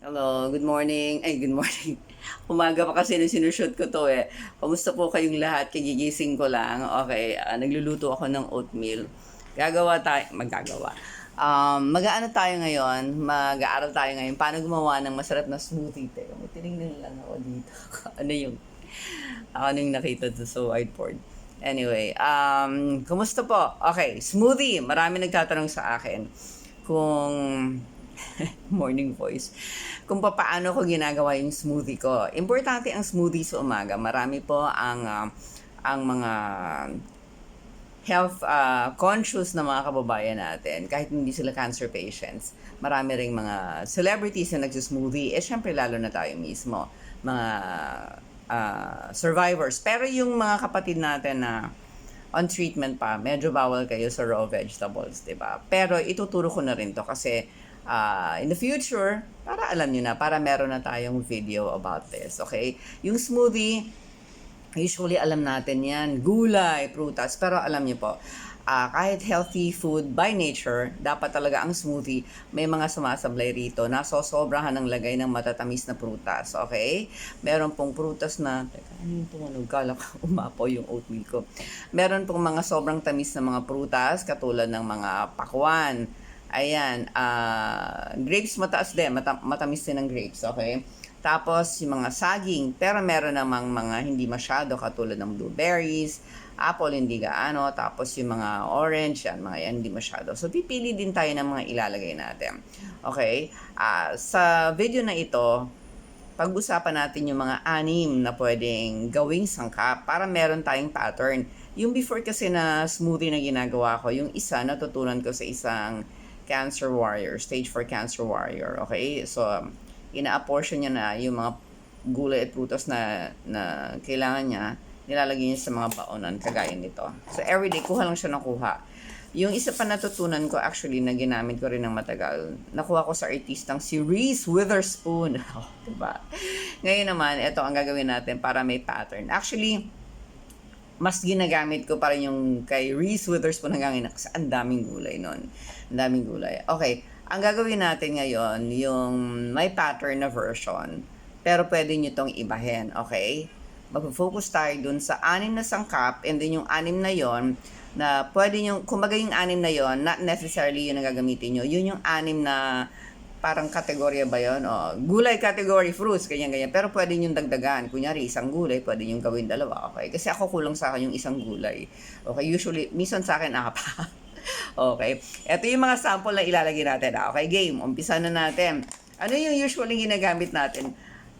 Hello, good morning. Ay, good morning. Umaga pa kasi nung sinushoot ko to eh. Kamusta po kayong lahat? Kagigising ko lang. Okay, nagluluto ako ng oatmeal. Magagawa. Mag-aano tayo ngayon? Mag-aaral tayo ngayon. Paano gumawa ng masarap na smoothie? Teka, may tinignan lang ako dito. Ano yung nakita to sa whiteboard? Anyway, kumusta po? Okay, smoothie. Marami nagtatanong sa akin kung morning voice. Kung paano ko ginagawa yung smoothie ko. Importante ang smoothie sa umaga. Marami po ang mga health conscious na mga kababayan natin, kahit hindi sila cancer patients. Marami ring mga celebrities na nagsusmoothie. Syempre lalo na tayo mismo, mga survivors. Pero yung mga kapatid natin na on treatment pa, medyo bawal kayo sa raw vegetables, 'di ba? Pero ituturo ko na rin 'to kasi in the future, para alam nyo na, para meron na tayong video about this, okay? Yung smoothie, usually alam natin yan, gulay, prutas, pero alam nyo po, kahit healthy food by nature, dapat talaga ang smoothie, may mga sumasablay rito na sosobrahan ng lagay ng matatamis na prutas, okay? Meron pong prutas na, teka, ano yung tumunog? Kala ko umapaw yung oatmeal ko. Meron pong mga sobrang tamis na mga prutas, katulad ng mga pakwan. Ayan, grapes mataas din, matamis din ang grapes, okay? Tapos yung mga saging, pero meron namang mga hindi masyado katulad ng blueberries, apple hindi gaano, tapos yung mga orange, mga yan hindi masyado. So pipili din tayo ng mga ilalagay natin. Okay? Sa video na ito, pag-usapan natin yung mga anim na pwedeng gawing sangkap para meron tayong pattern. Yung before kasi na smoothie na ginagawa ko, yung isa natutunan ko sa isang cancer warrior, stage 4 cancer warrior, okay? So, ina-apportion niya na yung mga gulay at prutas na kailangan niya, nilalagay niya sa mga baonan, kagaya nito. So, everyday, kuha lang siya ng kuha. Yung isa pa natutunan ko actually na ginamit ko rin ng matagal, nakuha ko sa artistang si Reese Witherspoon. Oh, diba? Ngayon naman, ito ang gagawin natin para may pattern. Actually, mas ginagamit ko pa rin yung kay Reese Witherspoon hanggang kasi ang daming gulay nun. Ang daming gulay. Okay, ang gagawin natin ngayon, yung may pattern na version, pero pwede nyo tong ibahin, okay? Mag-focus tayo dun sa 6 na sangkap, and then yung 6 na yon na pwede nyo, kumbaga yung 6 na yon, not necessarily yun ang gagamitin nyo, yun yung 6 na parang kategorya ba yun? O, gulay category, fruits, ganyan-ganyan. Pero pwede nyo dagdagan. Kunyari, isang gulay, pwede nyo gawin 2. Okay? Kasi ako kulang sa akin yung isang gulay. Okay? Usually, minsan sa akin, 4. Okay? Ito yung mga sample na ilalagay natin. Okay, game. Umpisa na natin. Ano yung usually ginagamit natin?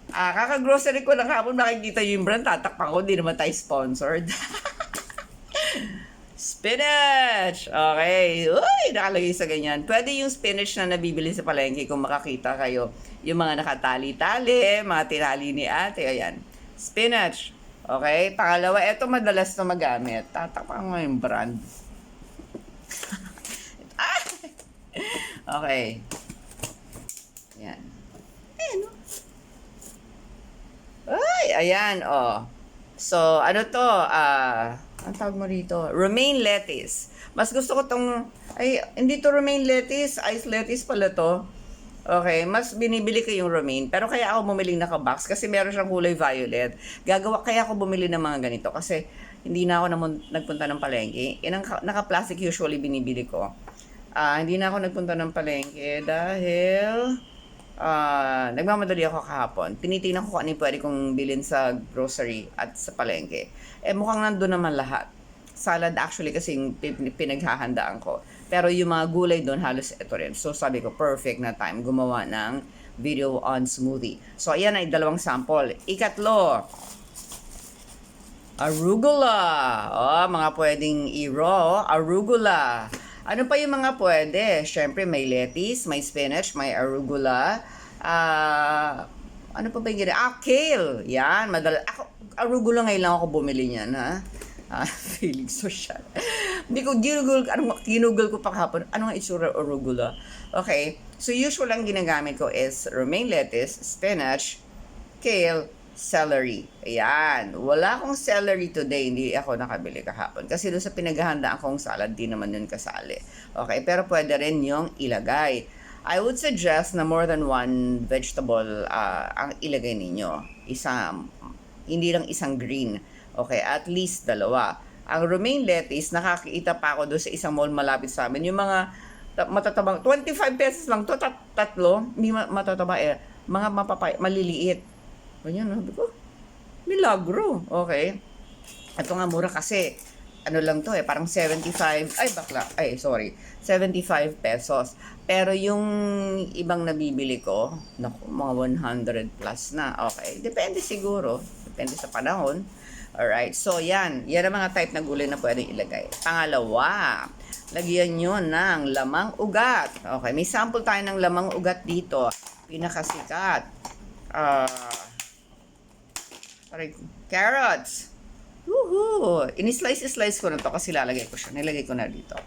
Kaka-grocery ko lang hapon, nakikita yung brand, tatakpan ko, di naman tayo sponsored. Spinach! Okay. Uy, nakalagay sa ganyan. Pwede yung spinach na nabibili sa palengke kung makakita kayo. Yung mga nakatali-tali, mga tinali ni ate. Ayan. Spinach. Okay. Pangalawa, ito madalas na magamit. Tatakpan ko yung brand. Okay. Ayan. Ayan. Ay, ayan. Oh. So, ano to? Ang tawag mo rito? Romaine lettuce. Mas gusto ko tong, hindi to romaine lettuce, ice lettuce pala to. Okay, mas binibili ko yung romaine. Pero kaya ako bumili naka-box kasi meron siyang kulay violet. Kaya ako bumili ng mga ganito kasi hindi na ako nagpunta ng palengke. Naka-plastic usually binibili ko. Hindi na ako nagpunta ng palengke dahil nagmamadali ako kahapon. Tinitingnan ko kung ano yung pwede kong bilhin sa grocery at sa palengke. Mukhang nandun naman lahat. Salad actually kasi yung pinaghahandaan ko. Pero yung mga gulay doon halos ito rin. So sabi ko, perfect na time gumawa ng video on smoothie. So ayan ay 2 sample. Ikatlo, arugula. Mga pwedeng i-raw. Arugula. Ano pa yung mga pwede? Siyempre, may lettuce, may spinach, may arugula. Ano pa ba yung gina? Kale. Yan, arugula ngayon lang ako bumili niyan, ha? Feeling social. Hindi ko, ginugol ko pa kahapon. Ano nga itsura arugula? Okay, so usual lang ginagamit ko is romaine lettuce, spinach, kale, celery. Ayan. Wala akong celery today. Hindi ako nakabili kahapon. Kasi doon sa pinaghahandaan kong salad, di naman yun kasali. Okay. Pero pwede rin yung ilagay. I would suggest na more than one vegetable ang ilagay ninyo. Hindi lang isang green. Okay, at least dalawa. Ang romaine lettuce, nakakita pa ako doon sa isang mall malapit sa amin. Yung mga matatabang, 25 pesos lang to, tatlo, hindi matataba mga maliliit. Ganyan, sabi ko, milagro. Okay. Ito nga mura kasi, ano lang to parang 75 pesos. Pero yung ibang nabibili ko, naku, mga 100 plus na. Okay, depende siguro. Depende sa panahon. Alright, so yan ang mga type na gulay na pwedeng ilagay. Pangalawa, lagyan nyo ng lamang ugat. Okay, may sample tayo ng lamang ugat dito. Pinakasikat. Carrots. Woohoo! Ini-slice ko na to kasi nilagay ko na dito.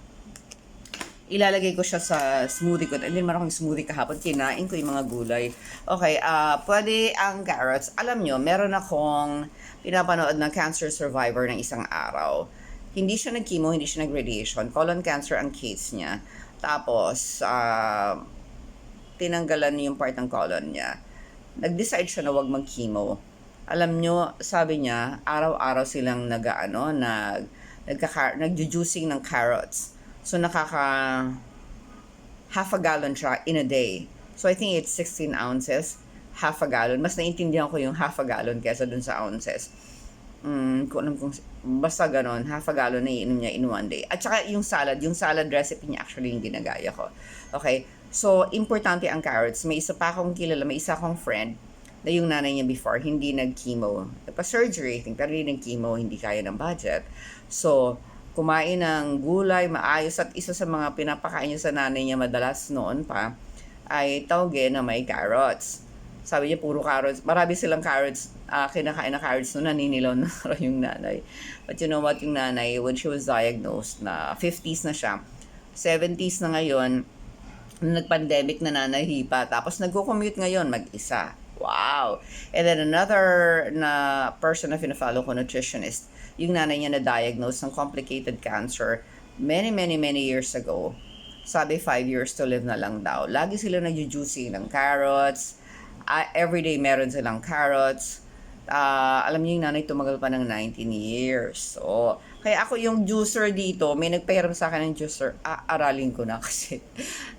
Ilalagay ko siya sa smoothie ko. Hindi naman akong smoothie kahapon. Kinain ko yung mga gulay. Okay, pwede ang carrots. Alam nyo, meron akong pinapanood ng cancer survivor ng isang araw. Hindi siya nag-chemo, hindi siya nag-radiation. Colon cancer ang case niya. Tapos, tinanggalan yung part ng colon niya. Nag-decide siya na wag mag-chemo. Alam nyo, sabi niya, araw-araw silang nag-juicing ng carrots. So, half a gallon siya in a day. So, I think it's 16 ounces, half a gallon. Mas naintindihan ko yung half a gallon kesa dun sa ounces. Basta ganon, half a gallon na iinom niya in one day. At saka yung salad recipe niya actually yung ginagaya ko. Okay, so, importante ang carrots. May isa akong friend, na yung nanay niya before, hindi nag-chemo. Pa-surgery, pero hindi nag-chemo, hindi kaya ng budget. So, kumain ng gulay, maayos, at isa sa mga pinapakain niya sa nanay niya madalas noon pa, ay tawagin na may carrots. Sabi niya, puro carrots. Marami silang carrots, kinakain na carrots noon, naninilaw na yung nanay. But you know what, yung nanay, when she was diagnosed, na 50s na siya, 70s na ngayon, nag-pandemic na nanahipa, tapos nagko-commute ngayon, mag-isa. Wow! And then another na person na fina-follow ko, nutritionist, yung nanay niya na-diagnose ng complicated cancer many years ago. Sabi 5 years to live na lang daw. Lagi sila nag-juicing ng carrots. Everyday meron silang carrots. Alam niyo yung nanay tumagal pa ng 19 years. So, kaya ako yung juicer dito, may nagpahiram sa akin ng juicer, aralin ko na kasi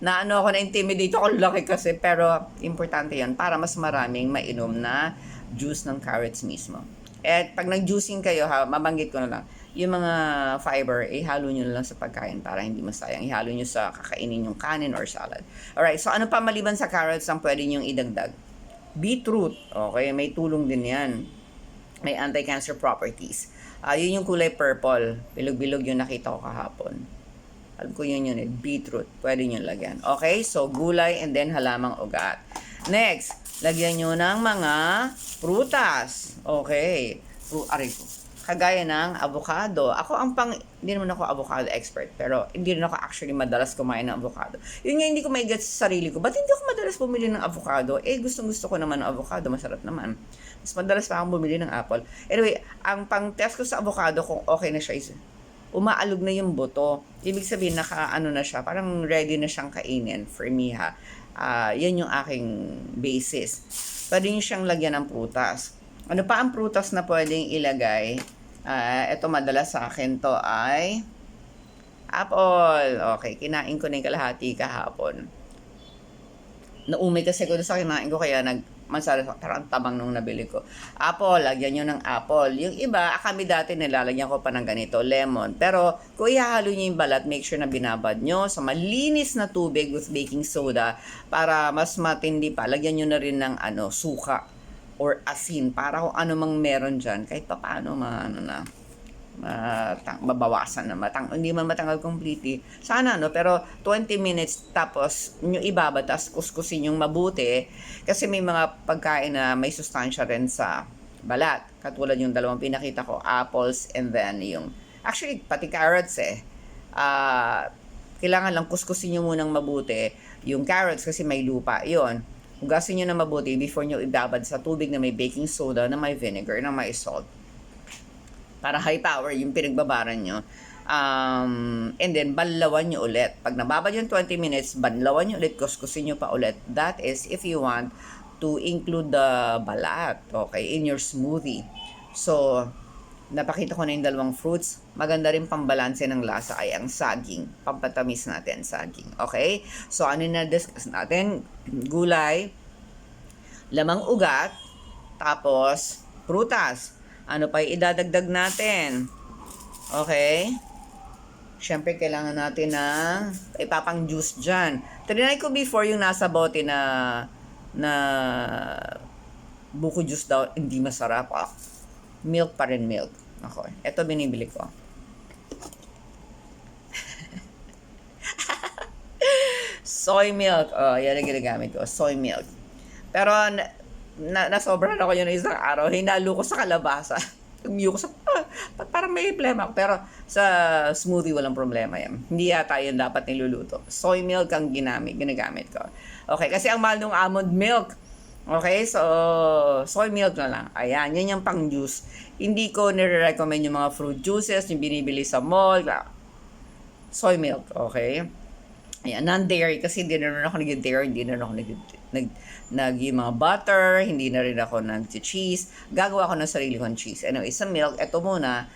na-intimidate ako, laki kasi, pero importante yan para mas maraming mainom na juice ng carrots mismo. At pag nag-juicing kayo, mabanggit ko na lang, yung mga fiber, ihalo nyo na lang sa pagkain para hindi masayang. Ihalo nyo sa kakainin yung kanin or salad. Alright, so ano pa maliban sa carrots ang pwede nyo idagdag? Beetroot. Okay, may tulong din yan. May anti-cancer properties. Yun yung kulay purple. Bilog-bilog yung nakita ko kahapon. Alam ko yun beetroot. Pwede nyo lagyan. Okay, so gulay and then halamang ugat. Next, lagyan nyo ng mga prutas. Okay. Aray ko. Kagaya ng avocado. Hindi naman ako avocado expert, pero hindi rin ako actually madalas kumain ng avocado. Yun nga, hindi ko may gets sa sarili ko. Ba't hindi ako madalas bumili ng avocado? Gustong-gusto ko naman ng avocado. Masarap naman. Mas madalas pa akong bumili ng apple. Anyway, ang pang-test ko sa avocado kung okay na siya is umaalog na yung buto. Ibig sabihin, na siya. Parang ready na siyang kainin for me, ha. Yan yung aking basis. Pwede nyo siyang lagyan ng prutas. Ano pa ang prutas na pwedeng ilagay? Ito madalas sa akin to ay apple. Okay, kinain ko na yung kalahati kahapon. Naumay kasi ko sa kinain ko kaya parang tabang nung nabili ko. Apple, lagyan nyo ng apple. Yung iba, kami dati nilalagyan ko pa ng ganito, lemon. Pero kung ihahalo nyo yung balat, make sure na binabad nyo sa malinis na tubig with baking soda para mas matindi pa. Lagyan nyo na rin ng suka or asin para kung ano mang meron dyan, kahit pa paano mabawasan na hindi man matanggal completely. Sana pero 20 minutes tapos nyo ibabatas, kuskusin yung mabuti kasi may mga pagkain na may sustansya rin sa balat. Katulad yung dalawang pinakita ko, apples and then actually pati carrots kailangan lang kuskusin nyo munang mabuti yung carrots kasi may lupa yon. Hugasin nyo na mabuti before nyo ibabad sa tubig na may baking soda, na may vinegar, na may salt. Para high power yung pinagbabaran nyo. And then, banlawan nyo ulit. Pag nababad yung 20 minutes, banlawan nyo ulit, kuskusin nyo pa ulit. That is if you want to include the balat, okay, in your smoothie. So, napakita ko na yung dalawang fruits. Maganda rin pambalanse ng lasa ay ang saging. Pampatamis natin saging. Okay? So, ano na discuss natin? Gulay, lamang ugat, tapos prutas. Ano pa idadagdag natin? Okay? Siyempre, kailangan natin ng ipapang juice dyan. Trinay ko before yung nasa bote na buko juice daw, hindi masarap. Milk pa rin, milk. Ako, ito binibili ko. Soy milk. Oh, yan ang ginagamit ko. Soy milk. Pero, nasobrahan ako yun isang araw. Hinalo ko sa kalabasa. Tumiyo ko sa, parang may problema ako. Pero, sa smoothie, walang problema yan. Hindi yata yun dapat niluluto. Soy milk ang ginagamit ko. Okay, kasi ang mahal ng almond milk. Okay, so, soy milk na lang. Ayan, yan yung pang juice. Hindi ko nire-recommend yung mga fruit juices, yung binibili sa mall. Soy milk, okay? Ayan, non-dairy, kasi hindi na rin ako nag-dairy, hindi na rin ako yung mga butter, hindi na rin ako nag-cheese. Gagawa ko ng sarili kong cheese. Anyway, sa milk, eto muna,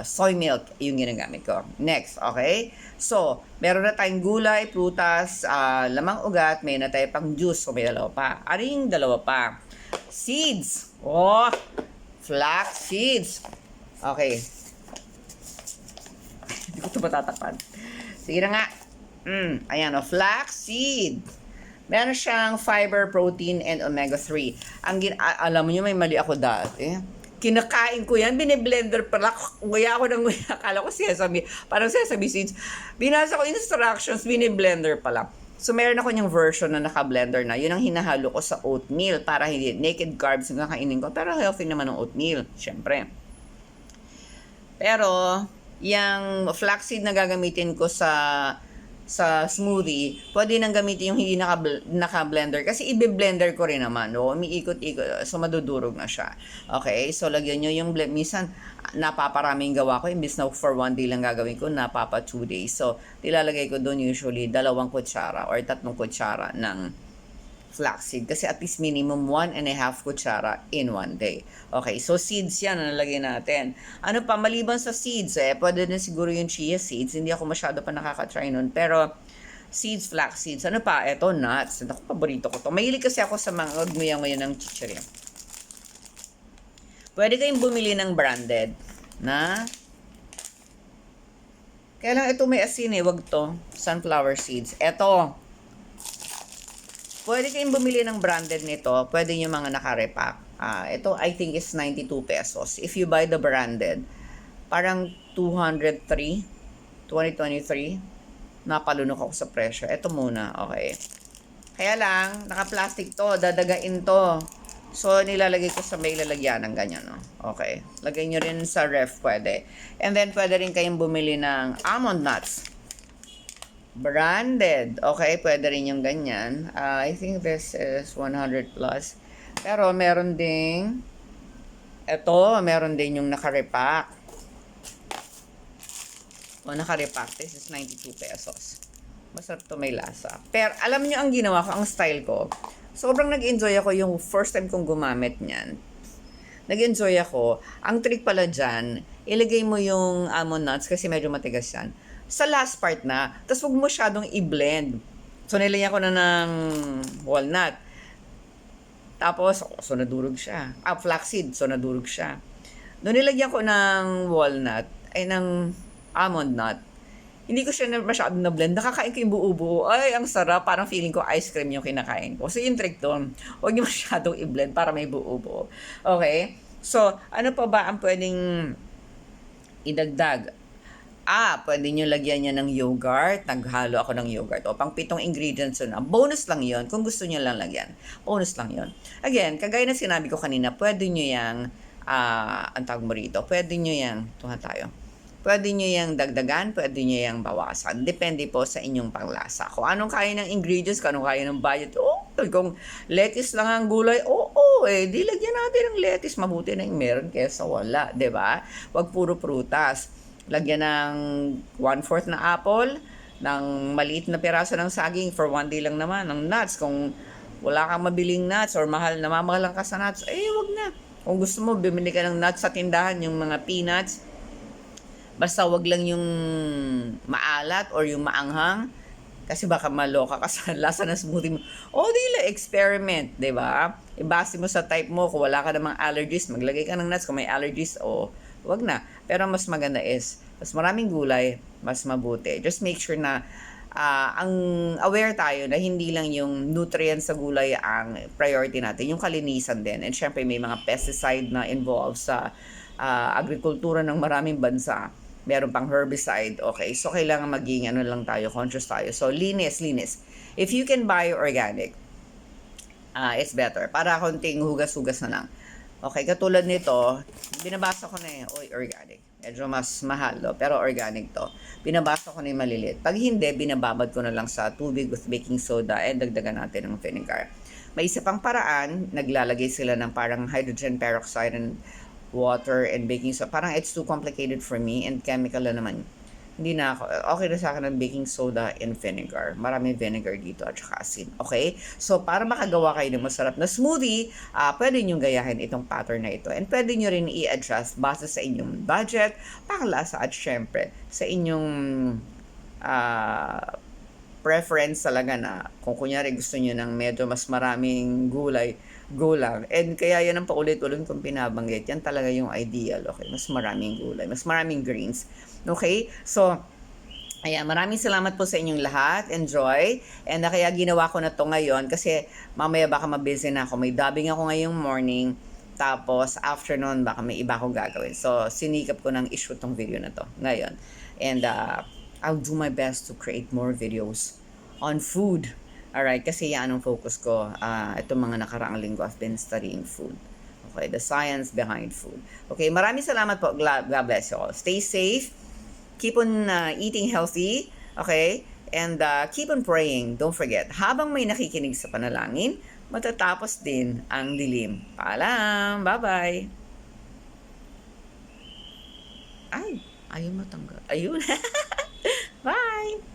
soy milk yung ginagamit ko. Next, okay? So, meron na tayong gulay, prutas, lamang ugat, may na tayo pang juice, so may dalawa pa. Ano yung dalawa pa? Seeds. Oh, flax seeds. Okay. Hindi ko ito matatapan. Sige na nga. Ayan, flax seed. Meron siyang fiber, protein, and omega-3. Alam mo nyo, may mali ako dati. Kinakain ko yan, bine-blender pala. Nguya ako ng nguya. Akala ko sesame, parang sesame seeds. Binasa ko instructions, bine-blender pala. So, meron ako yung version na naka-blender na. Yun ang hinahalo ko sa oatmeal para hindi naked carbs yung kakainin ko. Pero healthy naman ng oatmeal, syempre. Pero, yung flaxseed na gagamitin ko sa smoothie, pwede nang gamitin yung hindi naka-blender kasi i-blender ko rin naman, no? Umiikot-ikot, so madudurog na siya. Okay, so lagyan nyo yung blend. Minsan, napaparaming gawa ko, imbis na for 1 day lang gagawin ko, napapa 2 days. So, nilalagay ko doon usually 2 kutsara or 3 kutsara ng flaxseed kasi at least minimum 1.5 kutsara in 1 day. Okay, so seeds yan ang nalagay natin. Ano pa, maliban sa seeds, pwede din siguro yung chia seeds. Hindi ako masyado pa nakaka-try nun. Pero, seeds, flax seeds. Ano pa? Eto, nuts. Ako, paborito ko to. Mahilig kasi ako sa mga nguya-nguya ng chichirya. Pwede kayong bumili ng branded na kaya lang ito may asin wag to. Sunflower seeds. Eto, pwede kayong bumili ng branded nito. Pwede yung mga naka-repack. Ito, I think is 92 pesos. If you buy the branded, parang 203, 2023. Napalunok ako sa presyo. Ito muna, okay. Kaya lang, naka-plastic to. Dadagain to. So, nilalagay ko sa may lalagyan ng ganyan, no? Okay. Lagay nyo rin sa ref, pwede. And then, pwede rin kayong bumili ng almond nuts. Branded. Okay, pwede rin yung ganyan. I think this is 100 plus. Pero meron ding meron din yung naka-repack. Naka-repack. This is 92 pesos. Masarap to, may lasa. Pero alam niyo ang ginawa ko, ang style ko. Sobrang nag-enjoy ako yung first time kong gumamit niyan. Nag-enjoy ako. Ang trick pala dyan, ilagay mo yung almond nuts kasi medyo matigas yan sa last part na, tapos huwag mo masyadong i-blend. So, nilagyan ko na ng walnut. Tapos, so nadurog siya. Flaxseed, so nadurog siya. Doon nilagyan ko ng walnut, ng almond nut. Hindi ko siya masyadong na-blend. Nakakain ko yung buo-buo. Ay, ang sarap. Parang feeling ko ice cream yung kinakain ko. So, yung trick doon, huwag niyo masyadong i-blend para may buo-buo. Okay? So, ano pa ba ang pwedeng idagdag? Pwede nyo lagyan niya ng yogurt. Naghalo ako ng yogurt. O, pang 7 ingredients yun. Bonus lang yon kung gusto nyo lang lagyan. Bonus lang yon. Again, kagaya na sinabi ko kanina, pwede nyo yung, ang tawag mo rito, pwede nyo yung, tuhan tayo, pwede nyo yung dagdagan, pwede nyo yung bawasan. Depende po sa inyong panglasa. Kung anong kaya ng ingredients, kung anong kaya ng budget, kung lettuce lang ang gulay, totoo eh. Di lagyan natin ng lettuce. Mabuti na yung meron kesa wala, di ba? Huwag puro prutas. Lagyan ng 1/4 na apple, ng maliit na piraso ng saging for 1 day lang naman, ng nuts. Kung wala kang mabiling nuts or namamahalan ka sa nuts, wag na. Kung gusto mo, bumili ka ng nuts sa tindahan, yung mga peanuts. Basta wag lang yung maalat or yung maanghang. Kasi baka maloka ka sa lasa ng smoothie mo. O, di lang, experiment, di ba? Ibase mo sa type mo. Kung wala ka namang allergies, maglagay ka ng nuts. Kung may allergies, wag na. Pero mas maganda is, mas maraming gulay, mas mabuti. Just make sure na ang aware tayo na hindi lang yung nutrients sa gulay ang priority natin, yung kalinisan din. And syempre may mga pesticide na involved sa agrikultura ng maraming bansa. Meron pang herbicide, okay? So kailangan maging lang tayo, conscious tayo. So linis. If you can buy organic, it's better. Para konting hugas-hugas na lang. Okay, katulad nito, binabasa ko na organic. Medyo mas mahal, pero organic to. Binabasa ko na yung maliliit. Pag hindi, binababad ko na lang sa tubig with baking soda and dagdagan natin ng vinegar. May isa pang paraan, naglalagay sila ng parang hydrogen peroxide and water and baking soda. Parang it's too complicated for me and chemical na naman. Hindi na ako. Okay na sa akin ng baking soda and vinegar. Maraming vinegar dito at saka asin. Okay? So, para makagawa kayo ng masarap na smoothie, pwede nyo gayahin itong pattern na ito. And pwede nyo rin i-adjust base sa inyong budget, panglasa at syempre sa inyong preference talaga na kung kunyari gusto nyo ng medyo mas maraming gulay, go lang. And kaya yan ang paulit-ulit kong pinabanggit. Yan talaga yung ideal. Okay? Mas maraming gulay, mas maraming greens. Okay? So, ayan, maraming salamat po sa inyong lahat. Enjoy. And kaya ginawa ko na to ngayon kasi mamaya baka mabusy na ako. May dubbing ako ngayong morning. Tapos, afternoon, baka may iba akong gagawin. So, sinikap ko ng i-shoot tong video na to ngayon. And, I'll do my best to create more videos on food. Alright, kasi yan ang focus ko. Itong mga nakaraang linggo, I've been studying food. Okay, the science behind food. Okay, maraming salamat po. God bless you all. Stay safe. Keep on eating healthy. Okay? And keep on praying. Don't forget, habang may nakikinig sa panalangin, matatapos din ang dilim. Paalam! Bye-bye! Ay, ayaw matanggal. Ayun. Bye!